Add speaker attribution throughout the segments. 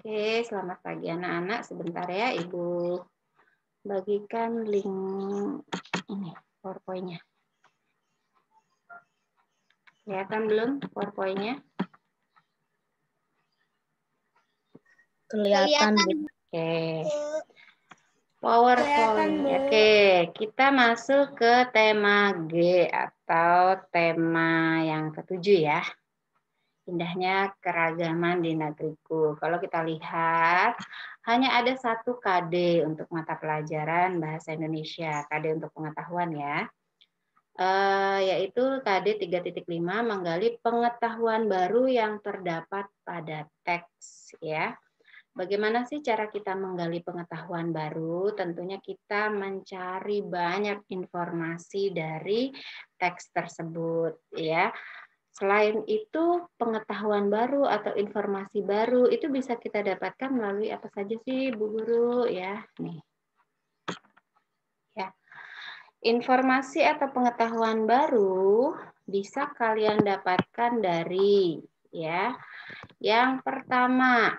Speaker 1: Oke, selamat pagi anak-anak. Sebentar ya, Ibu bagikan link ini PowerPoint-nya. Kelihatan belum PowerPoint-nya?
Speaker 2: Kelihatan, Bu.
Speaker 1: Oke. PowerPoint. Oke, kita masuk ke tema G atau tema yang ketujuh ya. Indahnya keragaman di negeriku. Kalau kita lihat, hanya ada satu KD untuk mata pelajaran Bahasa Indonesia, KD untuk pengetahuan ya. Yaitu KD 3.5 menggali pengetahuan baru yang terdapat pada teks ya. Bagaimana sih cara kita menggali pengetahuan baru? Tentunya kita mencari banyak informasi dari teks tersebut ya. Selain itu, pengetahuan baru atau informasi baru itu bisa kita dapatkan melalui apa saja sih, Bu Guru ya. Nih. Ya. Informasi atau pengetahuan baru bisa kalian dapatkan dari ya. Yang pertama,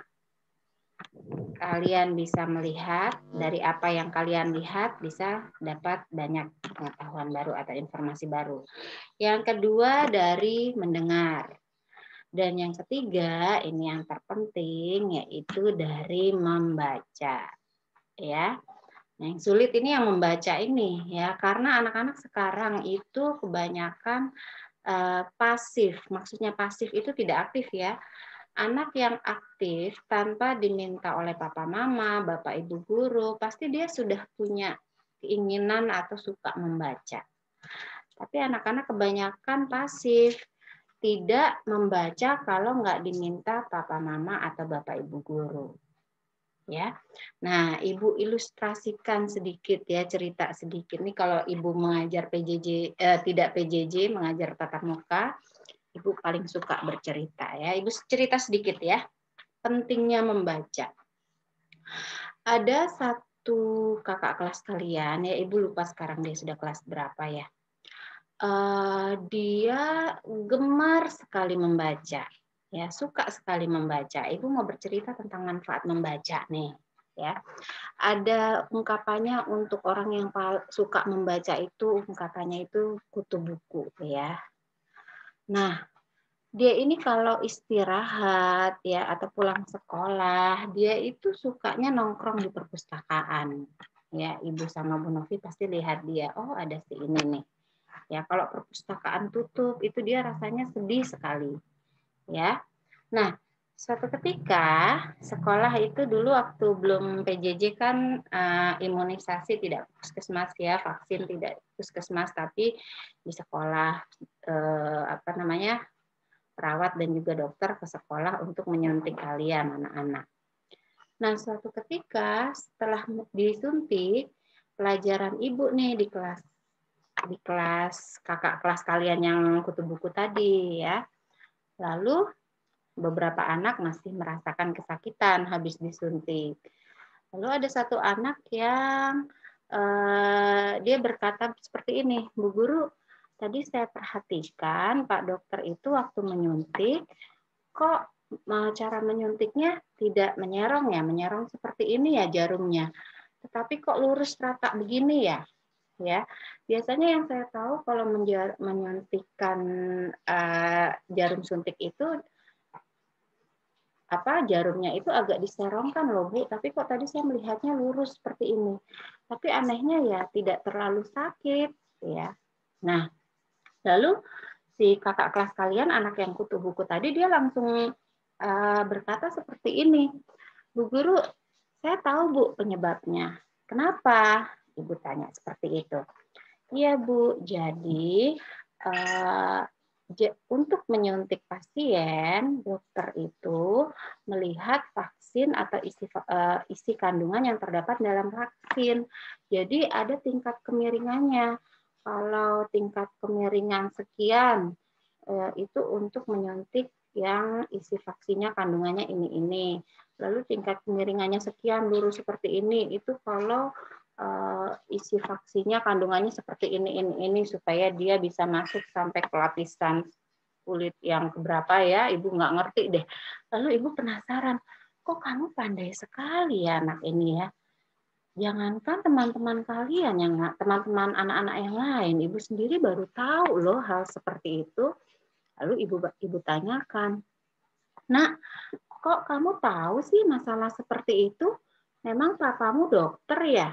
Speaker 1: kalian bisa melihat dari apa yang kalian lihat bisa dapat banyak pengetahuan baru atau informasi baru. Yang kedua dari mendengar. Dan yang ketiga, ini yang terpenting yaitu dari membaca. Ya. Nah, yang sulit ini yang membaca ini ya, karena anak-anak sekarang itu kebanyakan pasif. Maksudnya pasif itu tidak aktif ya. Anak yang aktif tanpa diminta oleh papa mama, bapak ibu guru, pasti dia sudah punya keinginan atau suka membaca. Tapi anak-anak kebanyakan pasif, tidak membaca kalau nggak diminta papa mama atau bapak ibu guru. Ya, nah ibu ilustrasikan sedikit ya, cerita sedikit nih kalau ibu mengajar PJJ tidak PJJ, mengajar tatap muka. Ibu paling suka bercerita ya. Ibu cerita sedikit ya. Pentingnya membaca. Ada satu kakak kelas kalian ya, Ibu lupa sekarang dia sudah kelas berapa ya. Dia gemar sekali membaca. Ya, suka sekali membaca. Ibu mau bercerita tentang manfaat membaca nih, ya. Ada ungkapannya untuk orang yang suka membaca itu, ungkapannya itu kutu buku ya. Nah, dia ini kalau istirahat ya atau pulang sekolah, dia itu sukanya nongkrong di perpustakaan. Ya, Ibu sama Bu Novi pasti lihat dia, oh ada si ini nih. Ya, kalau perpustakaan tutup itu dia rasanya sedih sekali. Ya. Nah, suatu ketika sekolah itu dulu waktu belum PJJ kan imunisasi tidak puskesmas ya, vaksin tidak puskesmas tapi di sekolah apa namanya? Perawat dan juga dokter ke sekolah untuk menyuntik kalian anak-anak. Nah, suatu ketika setelah disuntik, pelajaran ibu nih di kelas kakak kelas kalian yang kutu buku tadi ya. Lalu beberapa anak masih merasakan kesakitan habis disuntik. Lalu ada satu anak yang dia berkata seperti ini, Bu Guru, tadi saya perhatikan Pak Dokter itu waktu menyuntik, kok cara menyuntiknya tidak menyerong ya, menyerong seperti ini ya jarumnya. Tetapi kok lurus rata begini ya? Ya, biasanya yang saya tahu kalau menyuntikkan jarum suntik itu jarumnya itu agak diserongkan loh Bu, tapi kok tadi saya melihatnya lurus seperti ini. Tapi anehnya ya tidak terlalu sakit ya. Nah, lalu si kakak kelas kalian, anak yang kutu buku tadi, dia langsung berkata seperti ini, Bu Guru, saya tahu Bu penyebabnya. Kenapa? Ibu tanya seperti itu. Iya Bu, jadi untuk menyuntik pasien, dokter itu melihat vaksin atau isi kandungan yang terdapat dalam vaksin. Jadi ada tingkat kemiringannya. Kalau tingkat kemiringan sekian, itu untuk menyuntik yang isi vaksinnya kandungannya ini. Lalu tingkat kemiringannya sekian, lurus seperti ini. Itu kalau isi vaksinnya kandungannya seperti ini supaya dia bisa masuk sampai ke lapisan kulit yang keberapa ya, Ibu nggak ngerti deh. Lalu Ibu penasaran, kok kamu pandai sekali ya anak ini ya. Jangankan teman-teman kalian, yang teman-teman anak-anak yang lain, ibu sendiri baru tahu loh hal seperti itu. Lalu ibu tanyakan, nak, kok kamu tahu sih masalah seperti itu? Memang papamu dokter ya?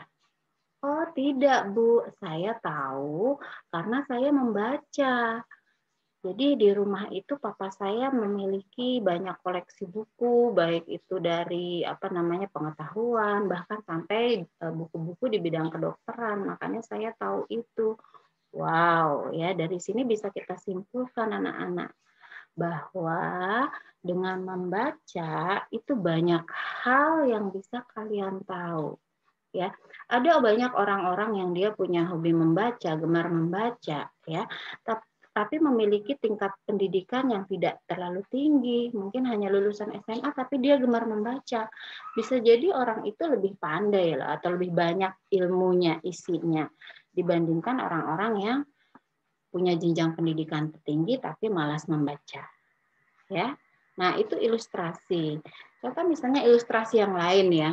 Speaker 1: Oh tidak Bu, saya tahu karena saya membaca. Jadi di rumah itu papa saya memiliki banyak koleksi buku, baik itu dari pengetahuan, bahkan sampai buku-buku di bidang kedokteran. Makanya saya tahu itu. Wow, ya dari sini bisa kita simpulkan anak-anak bahwa dengan membaca itu banyak hal yang bisa kalian tahu. Ya, ada banyak orang-orang yang dia punya hobi membaca, gemar membaca, ya, tapi memiliki tingkat pendidikan yang tidak terlalu tinggi, mungkin hanya lulusan SMA, tapi dia gemar membaca. Bisa jadi orang itu lebih pandai loh, atau lebih banyak ilmunya, isinya, dibandingkan orang-orang yang punya jenjang pendidikan tinggi tapi malas membaca. Ya, nah itu ilustrasi. Contoh misalnya ilustrasi yang lain ya.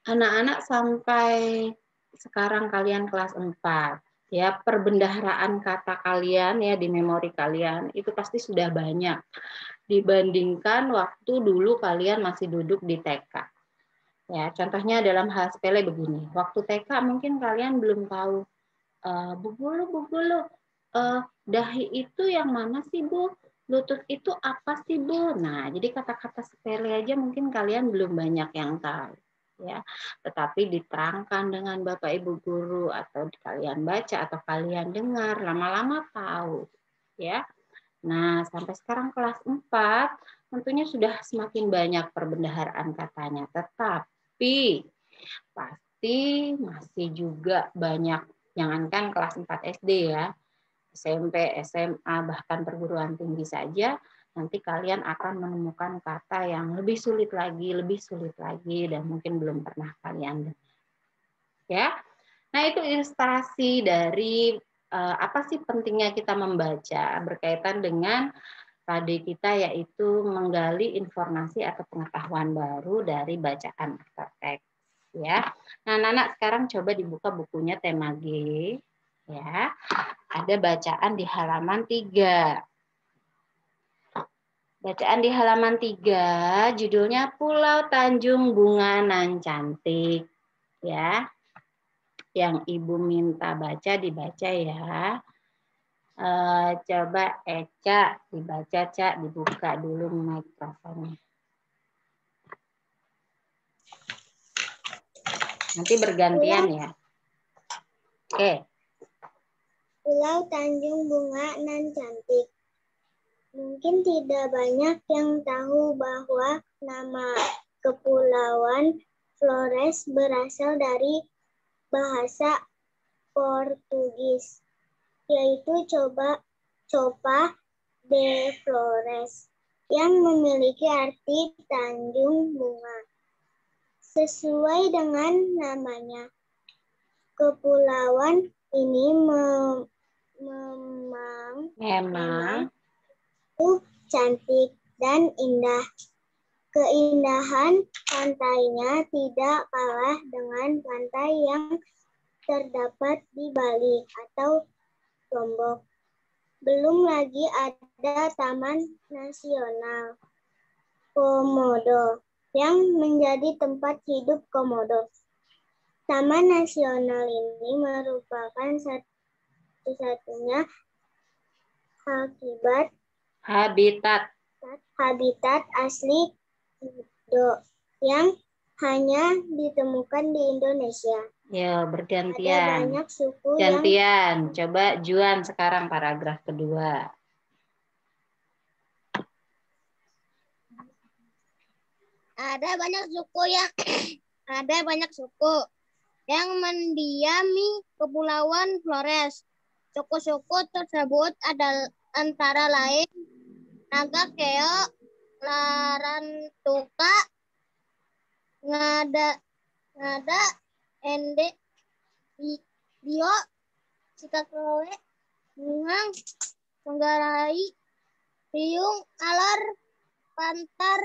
Speaker 1: Anak-anak sampai sekarang kalian kelas 4, ya perbendaharaan kata kalian ya di memori kalian itu pasti sudah banyak dibandingkan waktu dulu kalian masih duduk di TK. Ya, contohnya dalam hal sepele begini. Waktu TK mungkin kalian belum tahu Bu Gulu, dahi itu yang mana sih Bu? Lutut itu apa sih Bu? Nah, jadi kata-kata sepele aja mungkin kalian belum banyak yang tahu. Ya, tetapi diterangkan dengan Bapak Ibu guru atau kalian baca atau kalian dengar, lama-lama tahu. Ya. Nah, sampai sekarang kelas 4 tentunya sudah semakin banyak perbendaharaan katanya, tetapi pasti masih juga banyak, jangankan kelas 4 SD ya, SMP, SMA, bahkan perguruan tinggi saja, nanti kalian akan menemukan kata yang lebih sulit lagi, dan mungkin belum pernah kalian dengar. Ya, nah itu ilustrasi dari apa sih pentingnya kita membaca berkaitan dengan tadi kita, yaitu menggali informasi atau pengetahuan baru dari bacaan atau teks. Ya, nah anak-anak sekarang coba dibuka bukunya tema G. Ya, ada bacaan di halaman 3. Bacaan di halaman 3, judulnya Pulau Tanjung Bunga Nan Cantik. Ya, yang Ibu minta baca dibaca ya. Coba Eca dibaca, Cak, dibuka dulu mikrofonnya. Nanti bergantian ya. Oke.
Speaker 2: Pulau Tanjung Bunga Nan Cantik. Mungkin tidak banyak yang tahu bahwa nama Kepulauan Flores berasal dari bahasa Portugis, yaitu Copa de Flores, yang memiliki arti Tanjung Bunga. Sesuai dengan namanya, kepulauan ini memang cantik dan indah. Keindahan pantainya tidak kalah dengan pantai yang terdapat di Bali atau Lombok. Belum lagi ada Taman Nasional Komodo yang menjadi tempat hidup komodo. Taman Nasional ini merupakan satu-satunya habitat asli yang hanya ditemukan di Indonesia.
Speaker 1: Ya, bergantian.
Speaker 2: Ada banyak suku
Speaker 1: gantian. Coba Juan sekarang paragraf kedua.
Speaker 2: Ada banyak suku yang mendiami Kepulauan Flores. Suku-suku tersebut adalah antara lain Naga Keo, Larantuka, Ngada, Ende, Dio, Cikakloe, Bungang, Manggarai, Riung, Alar, Pantar,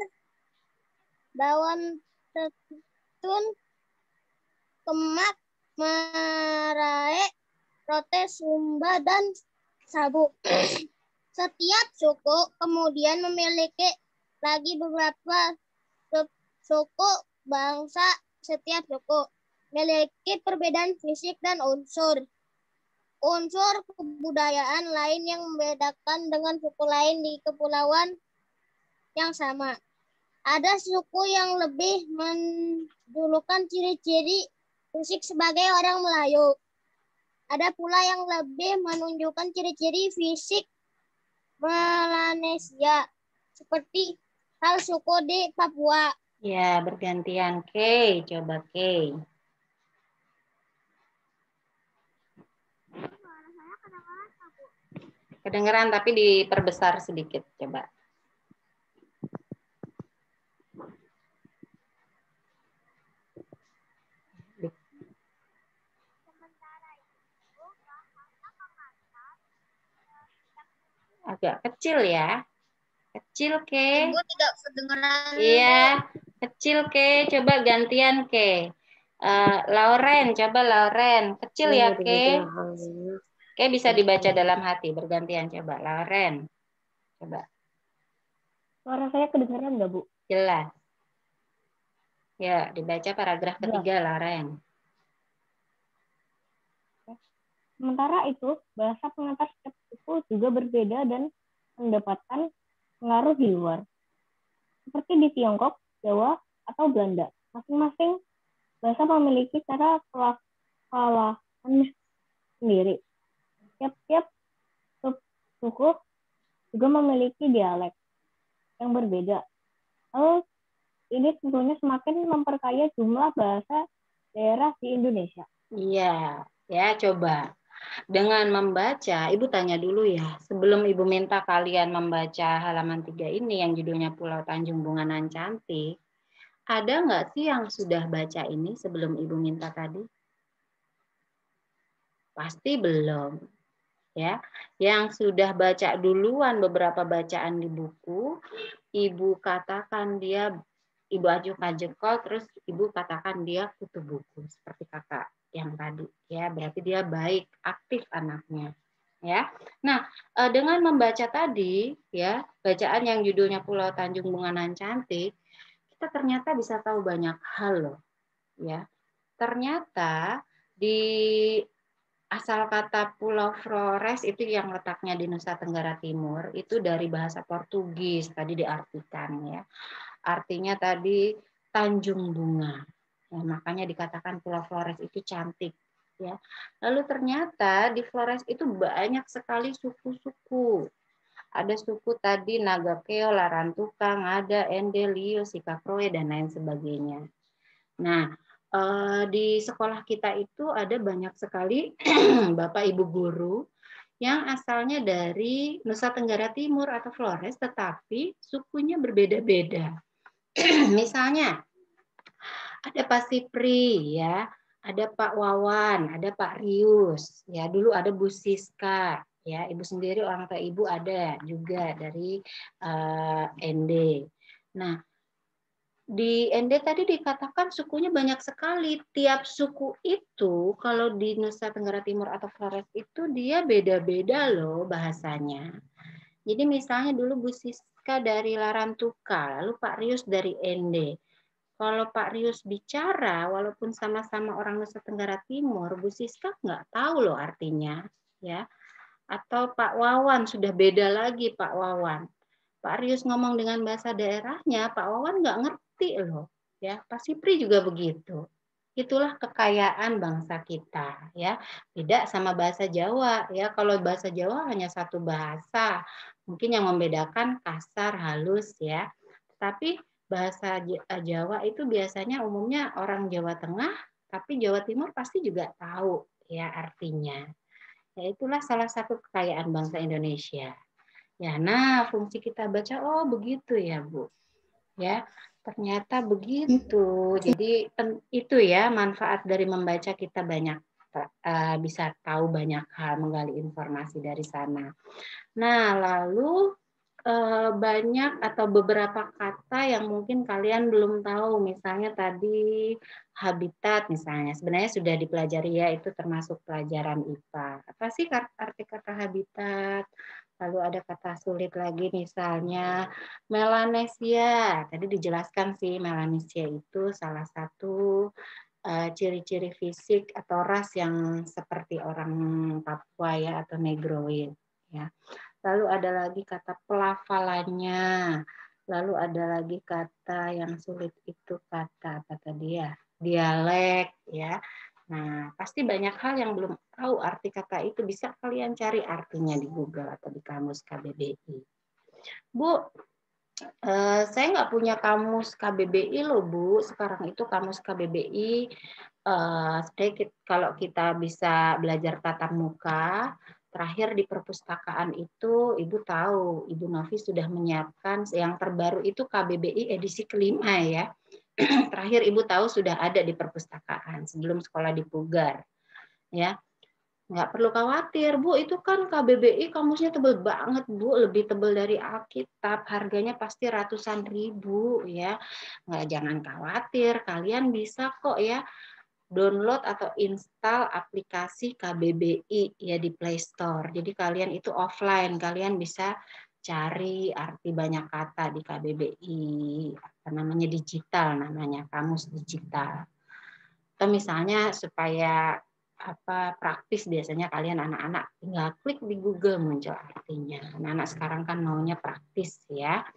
Speaker 2: daun tetun, kemak, merae, rote, sumba, dan sabuk. Setiap suku kemudian memiliki lagi beberapa suku bangsa. Setiap suku memiliki perbedaan fisik dan unsur kebudayaan lain yang membedakan dengan suku lain di kepulauan yang sama. Ada suku yang lebih menjulukan ciri-ciri fisik sebagai orang Melayu. Ada pula yang lebih menunjukkan ciri-ciri fisik Melanesia, seperti hal suku di Papua.
Speaker 1: Ya, bergantian. Kay, coba Kay. Kedengeran tapi diperbesar sedikit, coba. Agak kecil ya. Kecil, Ke.
Speaker 2: Ibu tidak kedengeran.
Speaker 1: Iya, kecil, Ke. Coba gantian, Ke. Lauren, coba Lauren. Kecil ya, Ke. Ke bisa dibaca dalam hati. Bergantian, coba. Lauren. Coba.
Speaker 3: Suara saya kedengeran nggak, Bu?
Speaker 1: Jelas. Ya, dibaca paragraf ketiga, Lauren.
Speaker 3: Sementara itu, bahasa pengantar setiap suku juga berbeda dan mendapatkan pengaruh di luar. Seperti di Tiongkok, Jawa, atau Belanda. Masing-masing bahasa memiliki cara pelafalan sendiri. Tiap-tiap suku juga memiliki dialek yang berbeda. Lalu ini tentunya semakin memperkaya jumlah bahasa daerah di Indonesia.
Speaker 1: Iya, ya coba. Dengan membaca, Ibu tanya dulu ya, sebelum Ibu minta kalian membaca halaman 3 ini yang judulnya Pulau Tanjung Bunga Nan Cantik, ada nggak sih yang sudah baca ini sebelum Ibu minta tadi? Pasti belum. Ya, yang sudah baca duluan beberapa bacaan di buku, Ibu katakan dia, Ibu ajukan jempol, terus Ibu katakan dia kutu buku seperti kakak yang tadi. Ya, berarti dia baik, aktif anaknya. Ya, nah dengan membaca tadi, ya bacaan yang judulnya Pulau Tanjung Bunga Nan Cantik, kita ternyata bisa tahu banyak hal loh. Ya, ternyata di asal kata Pulau Flores itu yang letaknya di Nusa Tenggara Timur itu dari bahasa Portugis tadi diartikan ya. Artinya tadi Tanjung Bunga. Ya, makanya dikatakan Pulau Flores itu cantik ya. Lalu ternyata di Flores itu banyak sekali suku-suku. Ada suku tadi Nagakeo, Larantukang, ada Ende, Lio, Sikakroe dan lain sebagainya. Nah, di sekolah kita itu ada banyak sekali Bapak Ibu guru yang asalnya dari Nusa Tenggara Timur atau Flores, tetapi sukunya berbeda-beda. Misalnya, ada Pak Sipri, ya, ada Pak Wawan, ada Pak Rius, ya, dulu ada Bu Siska, ya, Ibu sendiri orang tua Ibu ada juga dari ND. Nah, di ND tadi dikatakan sukunya banyak sekali. Tiap suku itu kalau di Nusa Tenggara Timur atau Flores itu dia beda-beda loh bahasanya. Jadi misalnya dulu Bu Siska dari Larantuka, lalu Pak Rius dari ND. Kalau Pak Rius bicara, walaupun sama-sama orang Nusa Tenggara Timur, Bu Siska nggak tahu loh artinya, ya. Atau Pak Wawan sudah beda lagi Pak Wawan. Pak Rius ngomong dengan bahasa daerahnya, Pak Wawan nggak ngerti loh, ya. Pak Sipri juga begitu. Itulah kekayaan bangsa kita, ya. Tidak sama bahasa Jawa, ya. Kalau bahasa Jawa hanya satu bahasa, mungkin yang membedakan kasar, halus, ya. Tapi bahasa Jawa itu biasanya umumnya orang Jawa Tengah, tapi Jawa Timur pasti juga tahu, ya artinya. Ya itulah salah satu kekayaan bangsa Indonesia. Ya, nah fungsi kita baca, oh begitu ya Bu. Ya, ternyata begitu. Jadi itu ya manfaat dari membaca, kita banyak bisa tahu banyak hal, menggali informasi dari sana. Nah, lalu banyak atau beberapa kata yang mungkin kalian belum tahu. Misalnya tadi habitat misalnya. Sebenarnya sudah dipelajari ya, itu termasuk pelajaran IPA. Apa sih arti kata habitat? Lalu ada kata sulit lagi misalnya Melanesia. Tadi dijelaskan sih Melanesia itu salah satu ciri-ciri fisik atau ras yang seperti orang Papua ya atau Negroid ya. Lalu ada lagi kata pelafalannya. Lalu ada lagi kata yang sulit itu kata apa tadi ya? Dialek ya. Nah, pasti banyak hal yang belum tahu arti kata itu, bisa kalian cari artinya di Google atau di kamus KBBI. Bu, saya nggak punya kamus KBBI loh Bu. Sekarang itu kamus KBBI, kalau kita bisa belajar tatap muka, terakhir di perpustakaan itu Ibu tahu, Ibu Novi sudah menyiapkan yang terbaru itu KBBI edisi kelima ya. Terakhir Ibu tahu sudah ada di perpustakaan sebelum sekolah di Pugar. Ya, nggak perlu khawatir, Bu. Itu kan KBBI kamusnya tebel banget, Bu. Lebih tebel dari Alkitab. Harganya pasti ratusan ribu, ya. Jangan khawatir. Kalian bisa kok ya download atau install aplikasi KBBI ya di Play Store. Jadi kalian itu offline. Kalian bisa cari arti banyak kata di KBBI. Apa namanya digital, namanya kamus digital. Atau misalnya supaya praktis, biasanya kalian anak-anak tinggal klik di Google muncul artinya. Anak-anak sekarang kan maunya praktis ya.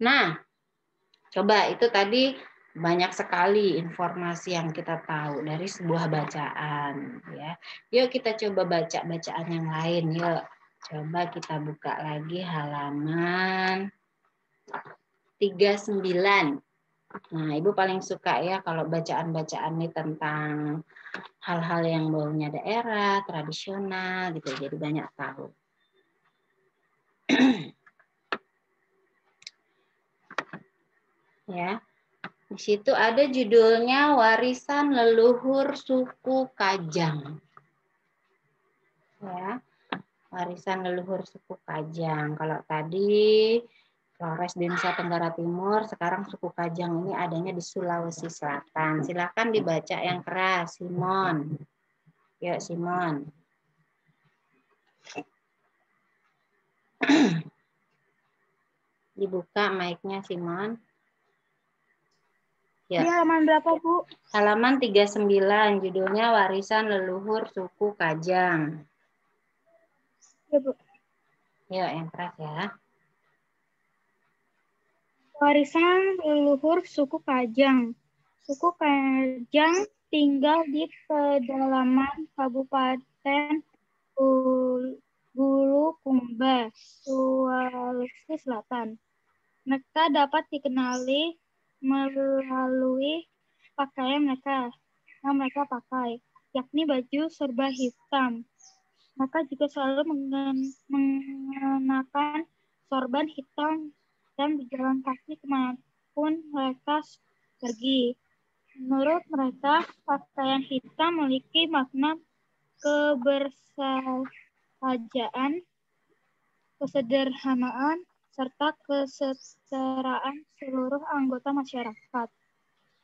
Speaker 1: Nah, coba itu tadi banyak sekali informasi yang kita tahu dari sebuah bacaan ya. Yuk kita coba baca bacaan yang lain yuk. Coba kita buka lagi halaman 39. Nah, Ibu paling suka ya kalau bacaan-bacaan ini tentang hal-hal yang baunya daerah, tradisional gitu. Jadi banyak tahu. Ya. Di situ ada judulnya Warisan Leluhur Suku Kajang. Ya. Warisan Leluhur Suku Kajang. Kalau tadi Flores di Nusa Tenggara Timur, sekarang suku Kajang ini adanya di Sulawesi Selatan. Silakan dibaca yang keras, Simon. Yuk, Simon. Dibuka mic-nya, Simon.
Speaker 3: Di halaman berapa, Bu?
Speaker 1: Halaman 39, judulnya Warisan Leluhur Suku Kajang.
Speaker 3: Ya, Bu.
Speaker 1: Yuk, yang keras ya.
Speaker 3: Warisan leluhur suku Kajang. Suku Kajang tinggal di pedalaman Kabupaten Bulukumba, Sulawesi Selatan. Mereka dapat dikenali melalui pakaian mereka yang mereka pakai, yakni baju serba hitam. Mereka juga selalu mengenakan sorban hitam dan berjalan kaki kemanapun mereka pergi. Menurut mereka, pakaian hitam memiliki makna kebersahajaan, kesederhanaan, serta kesetaraan seluruh anggota masyarakat.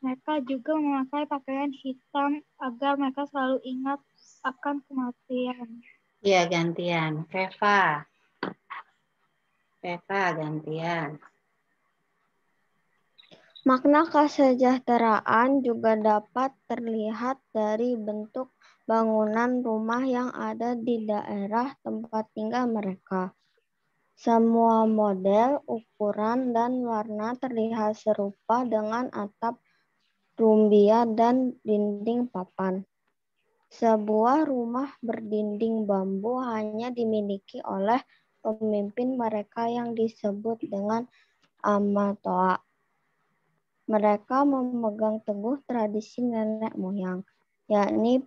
Speaker 3: Mereka juga memakai pakaian hitam agar mereka selalu ingat akan kematian.
Speaker 1: Ya, gantian. Veva. Veva, gantian.
Speaker 2: Makna kesejahteraan juga dapat terlihat dari bentuk bangunan rumah yang ada di daerah tempat tinggal mereka. Semua model, ukuran, dan warna terlihat serupa dengan atap rumbia dan dinding papan. Sebuah rumah berdinding bambu hanya dimiliki oleh pemimpin mereka yang disebut dengan Amatoa. Mereka memegang teguh tradisi nenek moyang, yakni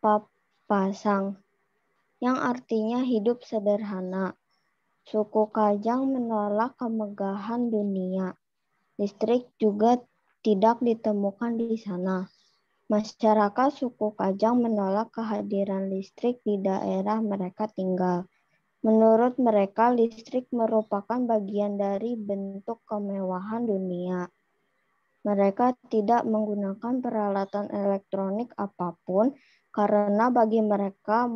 Speaker 2: Papasang, yang artinya hidup sederhana. Suku Kajang menolak kemegahan dunia. Listrik juga tidak ditemukan di sana. Masyarakat suku Kajang menolak kehadiran listrik di daerah mereka tinggal.
Speaker 4: Menurut mereka, listrik merupakan bagian dari bentuk kemewahan dunia. Mereka tidak menggunakan peralatan elektronik apapun karena bagi mereka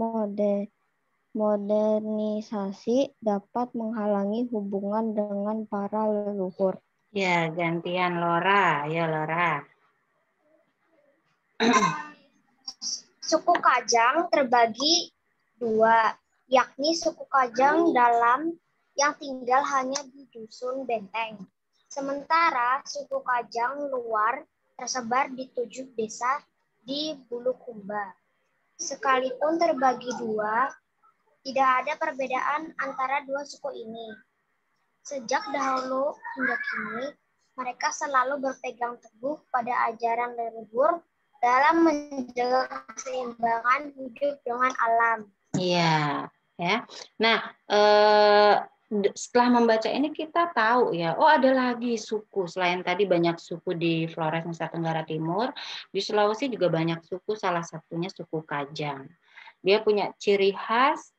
Speaker 4: modernisasi dapat menghalangi hubungan dengan para leluhur.
Speaker 1: Ya, gantian Laura. Ya, Laura.
Speaker 2: Suku Kajang terbagi dua, yakni suku Kajang dalam yang tinggal hanya di dusun benteng. Sementara suku Kajang luar tersebar di 7 desa di Bulukumba. Sekalipun terbagi dua, tidak ada perbedaan antara dua suku ini. Sejak dahulu hingga kini, mereka selalu berpegang teguh pada ajaran leluhur dalam menjaga keseimbangan hidup dengan alam.
Speaker 1: Iya, ya. Nah, setelah membaca ini kita tahu ya, oh ada lagi suku selain tadi banyak suku di Flores Nusa Tenggara Timur, di Sulawesi juga banyak suku, salah satunya suku Kajang. Dia punya ciri khas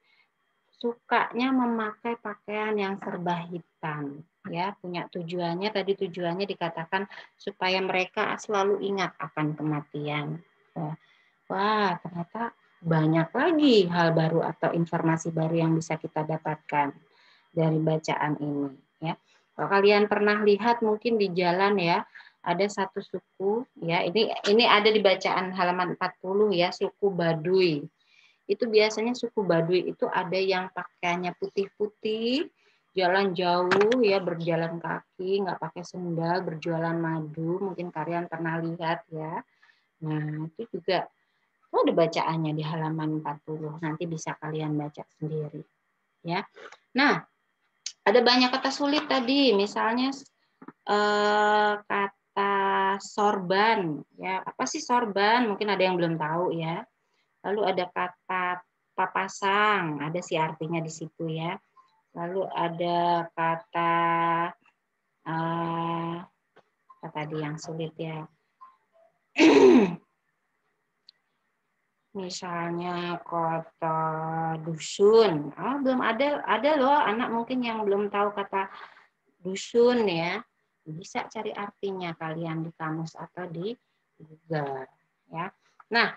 Speaker 1: sukanya memakai pakaian yang serba hitam. Ya, punya tujuannya dikatakan supaya mereka selalu ingat akan kematian. Wah, ternyata banyak lagi hal baru atau informasi baru yang bisa kita dapatkan dari bacaan ini. Ya, kalau kalian pernah lihat mungkin di jalan ya, ada satu suku ya, ini ada di bacaan halaman 40 ya, suku Baduy. Itu biasanya suku Baduy itu ada yang pakaiannya putih-putih, jalan jauh ya, berjalan kaki, nggak pakai sendal, berjualan madu, mungkin kalian pernah lihat ya. Nah, itu juga ada bacaannya di halaman 40. Nanti bisa kalian baca sendiri. Ya. Nah, ada banyak kata sulit tadi, misalnya kata sorban. Ya, apa sih sorban? Mungkin ada yang belum tahu ya. Lalu ada kata papasang, ada sih artinya di situ ya. Lalu ada kata apa tadi yang sulit ya. Misalnya kata dusun. Oh, belum ada loh anak mungkin yang belum tahu kata dusun ya. Bisa cari artinya kalian di kamus atau di Google ya. Nah,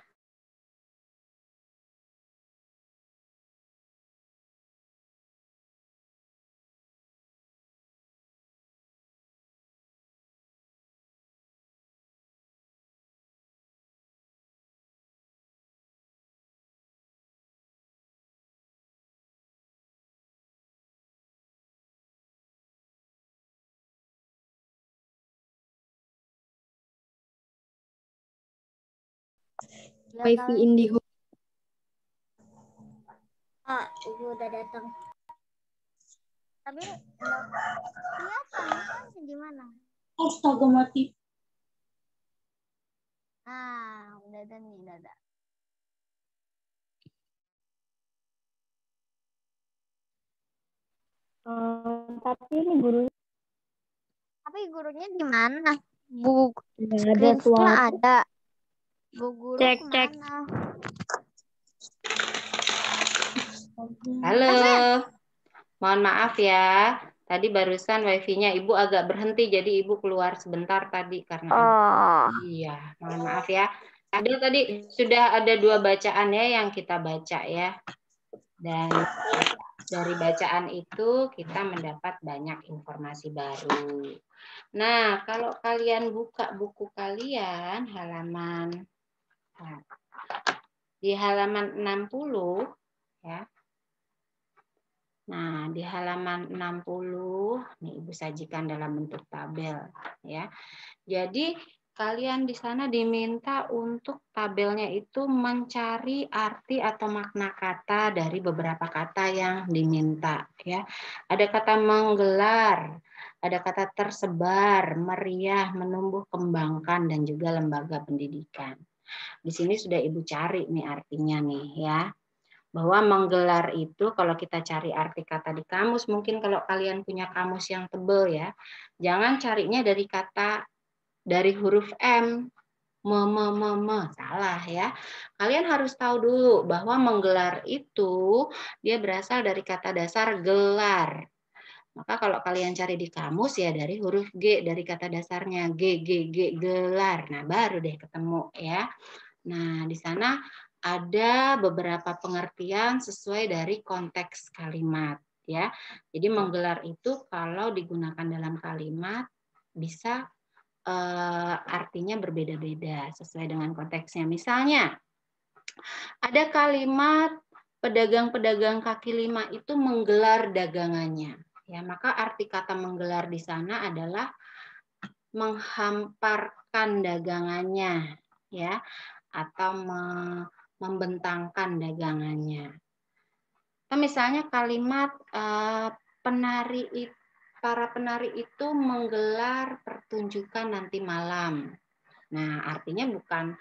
Speaker 4: Wifi Indiho.
Speaker 2: Ibu udah datang. Tapi enggak kelihatan kan gimana?
Speaker 5: Astaga mati.
Speaker 2: Udah ada nih, udah ada.
Speaker 4: Tapi ini guru
Speaker 2: Tapi gurunya di mana? Bu
Speaker 4: nggak ada
Speaker 2: screen school
Speaker 4: suara.
Speaker 2: ada. Bu guru
Speaker 4: Cek.
Speaker 2: kemana?
Speaker 1: halo. Mohon maaf ya. Tadi barusan wifi-nya Ibu agak berhenti, jadi Ibu keluar sebentar tadi karena iya, mohon maaf ya. Tadi sudah ada 2 bacaannya yang kita baca ya. Dan dari bacaan itu kita mendapat banyak informasi baru. Nah, kalau kalian buka buku kalian di halaman 60 ya. Nah, di halaman 60 nih Ibu sajikan dalam bentuk tabel ya. Jadi kalian di sana diminta untuk tabelnya itu mencari arti atau makna kata dari beberapa kata yang diminta ya. Ada kata menggelar, ada kata tersebar, meriah, menumbuh kembangkan dan juga lembaga pendidikan. Di sini sudah Ibu cari nih artinya nih ya. Bahwa menggelar itu kalau kita cari arti kata di kamus, mungkin kalau kalian punya kamus yang tebal ya, jangan carinya dari huruf M, Salah ya. Kalian harus tahu dulu bahwa menggelar itu dia berasal dari kata dasar gelar. Maka kalau kalian cari di kamus ya dari huruf G, dari kata dasarnya G, gelar. Nah, baru deh ketemu ya. Nah, di sana ada beberapa pengertian sesuai dari konteks kalimat ya. Jadi menggelar itu kalau digunakan dalam kalimat bisa artinya berbeda-beda sesuai dengan konteksnya. Misalnya, ada kalimat pedagang-pedagang kaki lima itu menggelar dagangannya. Ya, maka arti kata menggelar di sana adalah menghamparkan dagangannya, ya, atau membentangkan dagangannya. Nah, misalnya kalimat para penari itu menggelar pertunjukan nanti malam. Nah, artinya bukan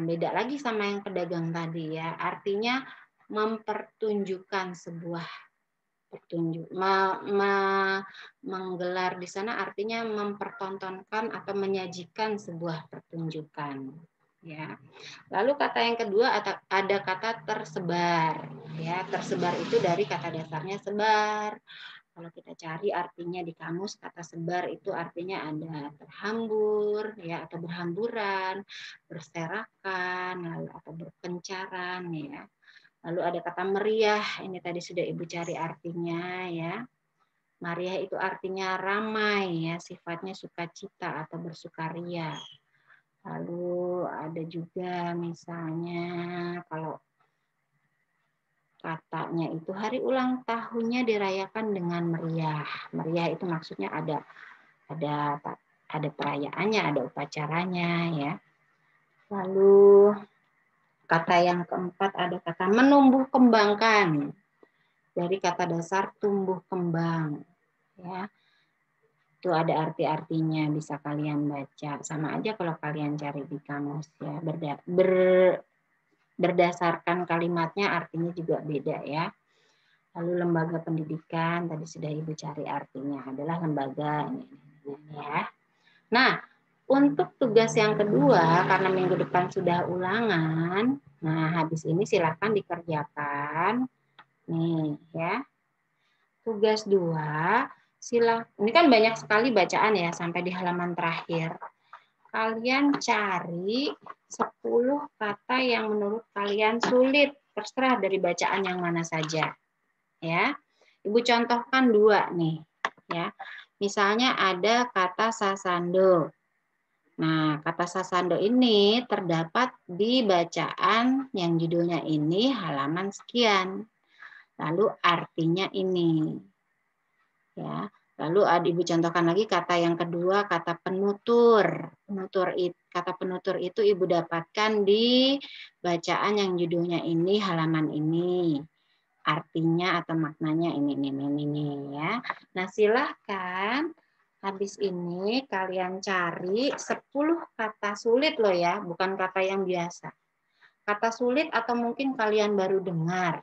Speaker 1: beda lagi sama yang pedagang tadi ya. Artinya mempertunjukkan sebuah pertunjuk. Menggelar di sana artinya mempertontonkan atau menyajikan sebuah pertunjukan. Ya. Lalu kata yang kedua ada kata tersebar. Ya, tersebar itu dari kata dasarnya sebar. Kalau kita cari artinya di kamus, kata sebar itu artinya ada terhambur, ya, atau berhamburan, berserakan, lalu atau berpencaran, ya. Lalu ada kata meriah, ini tadi sudah Ibu cari artinya, ya. Meriah itu artinya ramai, ya, sifatnya sukacita atau bersukaria. Lalu ada juga misalnya kalau katanya itu hari ulang tahunnya dirayakan dengan meriah. Meriah itu maksudnya ada perayaannya, ada upacaranya ya. Lalu kata yang keempat ada kata menumbuh kembangkan. Dari kata dasar tumbuh kembang ya. Itu ada arti-artinya bisa kalian baca. Sama aja kalau kalian cari di kamus ya. Berdasarkan kalimatnya artinya juga beda ya. Lalu lembaga pendidikan tadi sudah Ibu cari artinya adalah lembaga ini ya. Nah, untuk tugas yang kedua karena minggu depan sudah ulangan, nah habis ini silakan dikerjakan. Nih ya. Tugas 2, ini kan banyak sekali bacaan ya sampai di halaman terakhir. Kalian cari 10 kata yang menurut kalian sulit, terserah dari bacaan yang mana saja. Ya. Ibu contohkan 2 nih, ya. Misalnya ada kata sasando. Nah, kata sasando ini terdapat di bacaan yang judulnya ini halaman sekian. Lalu artinya ini. Ya. Lalu Ibu contohkan lagi kata yang kedua, kata penutur. Kata penutur itu Ibu dapatkan di bacaan yang judulnya ini, halaman ini. Artinya atau maknanya ini ya. Nah, silahkan habis ini kalian cari 10 kata sulit loh ya, bukan kata yang biasa. Kata sulit atau mungkin kalian baru dengar.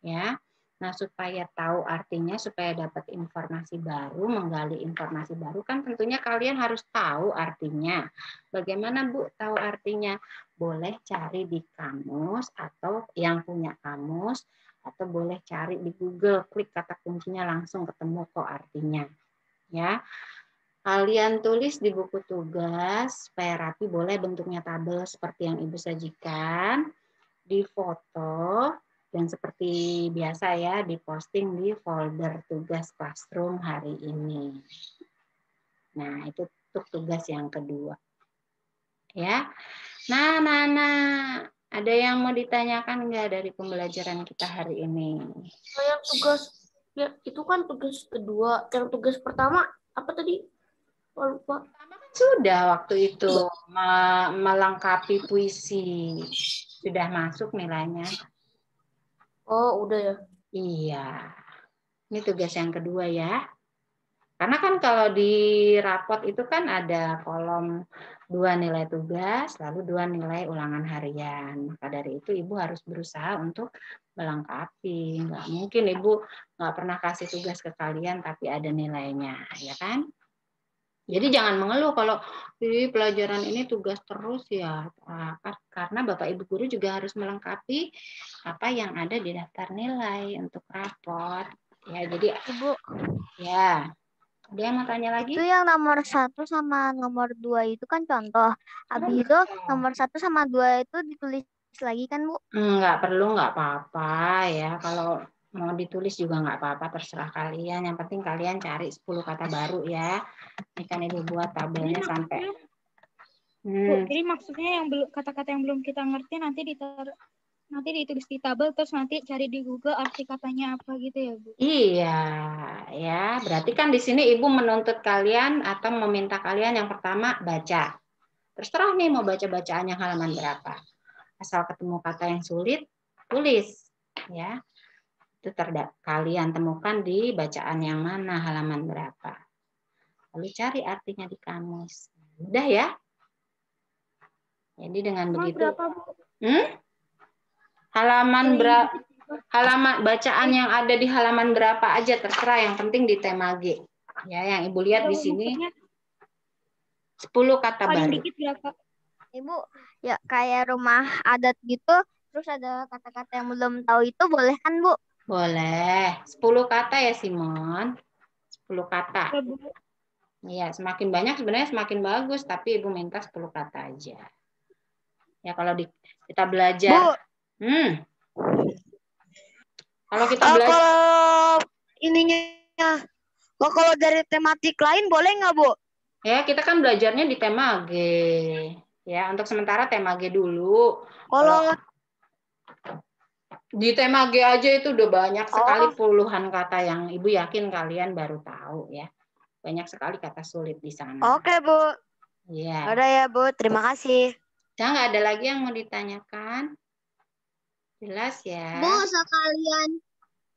Speaker 1: Ya. Nah, supaya tahu artinya, supaya dapat informasi baru, menggali informasi baru, kan tentunya kalian harus tahu artinya. Bagaimana Bu tahu artinya? Boleh cari di kamus atau yang punya kamus, atau boleh cari di Google, klik kata kuncinya langsung ketemu kok artinya. Ya. Kalian tulis di buku tugas, supaya rapi, boleh bentuknya tabel seperti yang Ibu sajikan, di foto, dan seperti biasa ya, diposting di folder tugas classroom hari ini. Nah, itu untuk tugas yang kedua. Ya. Nah, ada yang mau ditanyakan nggak dari pembelajaran kita hari ini?
Speaker 5: Yang tugas, ya itu kan tugas kedua. Yang tugas pertama, apa tadi? Lupa.
Speaker 1: Pertama kan sudah waktu itu, melengkapi puisi. Sudah masuk nilainya.
Speaker 5: Oh, udah ya.
Speaker 1: Iya. Ini tugas yang kedua ya. Karena kan kalau di rapot itu kan ada kolom 2 nilai tugas, lalu 2 nilai ulangan harian. Maka dari itu Ibu harus berusaha untuk melengkapi. Nggak mungkin Ibu nggak pernah kasih tugas ke kalian tapi ada nilainya, ya kan? Jadi jangan mengeluh kalau pelajaran ini tugas terus ya. Karena Bapak Ibu guru juga harus melengkapi apa yang ada di daftar nilai untuk raport. Ya, jadi
Speaker 2: Ibu,
Speaker 1: ya. Dia mau tanya lagi?
Speaker 2: itu yang nomor 1 sama nomor 2 itu kan contoh. Habis itu nomor 1 sama 2 itu ditulis lagi kan, Bu?
Speaker 1: Nggak perlu, nggak apa-apa ya. Kalau mau ditulis juga nggak apa-apa, terserah kalian. Yang penting kalian cari 10 kata baru ya. Ini kan Ibu buat tabelnya sampai.
Speaker 3: Bu, jadi maksudnya yang belum kata-kata yang belum kita ngerti nanti ditulis di tabel terus nanti cari di Google arti katanya apa gitu ya, Bu?
Speaker 1: Iya, ya. Berarti kan di sini Ibu menuntut kalian atau meminta kalian yang pertama baca. Terserah nih mau baca bacaan yang halaman berapa. Asal ketemu kata yang sulit, tulis ya. Itu kalian temukan di bacaan yang mana, halaman berapa. Lalu cari artinya di kamus. Mudah ya? Jadi dengan begitu.
Speaker 3: Berapa, Bu?
Speaker 1: Halaman halaman bacaan yang ada di halaman berapa aja terserah, yang penting di tema G. Ya, yang Ibu lihat di sini 10 kata
Speaker 3: paling
Speaker 1: baru.
Speaker 3: dikit berapa?
Speaker 2: Ibu, ya kayak rumah adat gitu, terus ada kata-kata yang belum tahu itu boleh kan, Bu?
Speaker 1: Boleh. 10 kata ya, Simon. 10 kata. Iya, semakin banyak sebenarnya semakin bagus, tapi Ibu minta 10 kata aja. Ya, kalau kita belajar.
Speaker 2: Bu.
Speaker 1: Kalau kita belajar.
Speaker 2: Kalau ininya, kalau dari tematik lain boleh nggak, Bu?
Speaker 1: Ya, kita kan belajarnya di tema G. Ya, untuk sementara tema G dulu.
Speaker 2: Kalau
Speaker 1: di tema G aja itu udah banyak sekali puluhan kata yang Ibu yakin kalian baru tahu ya. Banyak sekali kata sulit di sana.
Speaker 2: Oke, Bu.
Speaker 1: Iya.
Speaker 2: Ada ya, Bu. Terima kasih.
Speaker 1: Udah nggak ada lagi yang mau ditanyakan? Jelas ya.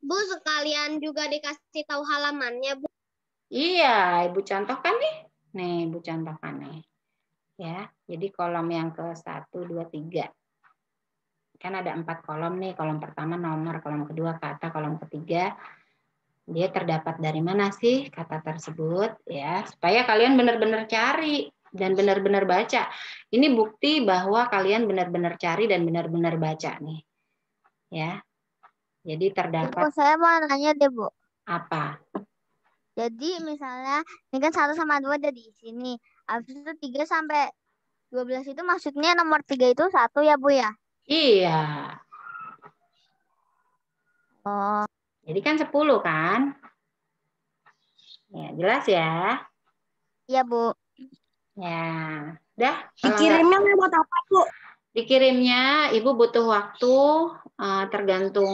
Speaker 2: Bu sekalian juga dikasih tahu halamannya, Bu.
Speaker 1: Iya, Ibu contohkan nih. Nih, Ibu contohkan nih. Ya, jadi kolom yang ke 1, 2, 3. Kan ada 4 kolom nih. Kolom pertama nomor, kolom kedua kata, kolom ketiga dia terdapat dari mana sih kata tersebut ya, supaya kalian benar-benar cari dan benar-benar baca. Ini bukti bahwa kalian benar-benar cari dan benar-benar baca nih. Ya. Jadi terdapat.
Speaker 2: Ibu, saya mau nanya deh, Bu.
Speaker 1: Apa?
Speaker 2: Jadi misalnya ini kan 1 sama 2 ada di sini. Habis itu 3 sampai 12 itu maksudnya nomor 3 itu 1 ya, Bu ya?
Speaker 1: Iya.
Speaker 2: Oh.
Speaker 1: Jadi kan 10 kan? Ya, jelas ya?
Speaker 2: Iya, Bu.
Speaker 1: Ya. Udah.
Speaker 2: Dikirimnya lewat apa, Bu?
Speaker 1: Dikirimnya Ibu butuh waktu tergantung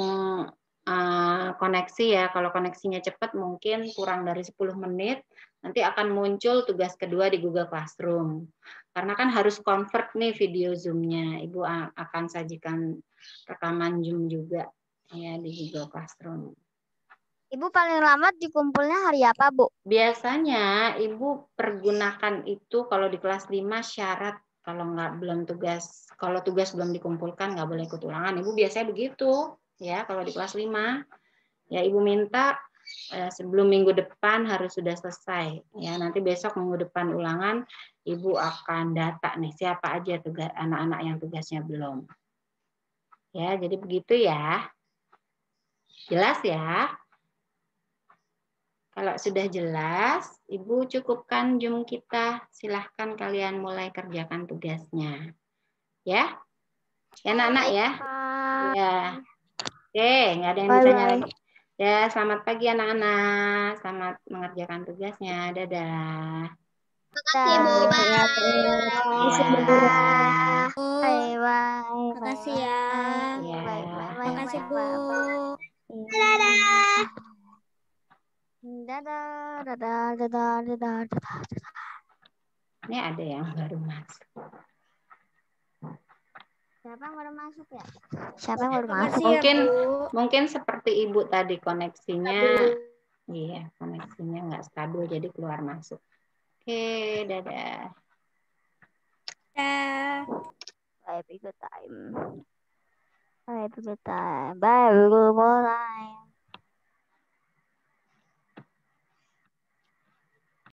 Speaker 1: koneksi ya. Kalau koneksinya cepat mungkin kurang dari 10 menit nanti akan muncul tugas kedua di Google Classroom. Karena kan harus convert nih video Zoom-nya. Ibu akan sajikan rekaman Zoom juga ya di Google Classroom. Ibu paling lama dikumpulnya hari apa, Bu? Biasanya Ibu pergunakan itu kalau di kelas 5 syarat, kalau kalau tugas belum dikumpulkan nggak boleh ikut ulangan. Ibu biasanya begitu ya kalau di kelas 5. Ya Ibu minta sebelum minggu depan harus sudah selesai. Ya nanti besok minggu depan ulangan Ibu akan data nih siapa aja tugas anak-anak yang tugasnya belum. Ya, jadi begitu ya. Jelas ya? Kalau sudah jelas, Ibu cukupkan Zoom kita. Silahkan kalian mulai kerjakan tugasnya. Ya? Ya, anak-anak ya? Ya. Oke, nggak ada yang ditanya lagi. Ya, selamat pagi anak-anak. Selamat mengerjakan tugasnya. Dadah.
Speaker 2: Makasih, Bu.
Speaker 5: Bye. Makasih ya. Makasih, Bu.
Speaker 2: Dadah. Dadah, dadah, dadah, dadah, dadah.
Speaker 1: Ini ada yang baru masuk.
Speaker 2: Siapa yang baru masuk ya? Siapa yang baru masuk?
Speaker 1: Mungkin seperti Ibu tadi koneksinya, iya koneksinya nggak stabil jadi keluar masuk. Oke, dadah.
Speaker 2: Bye, good time. Bye, good time. Bye, good time.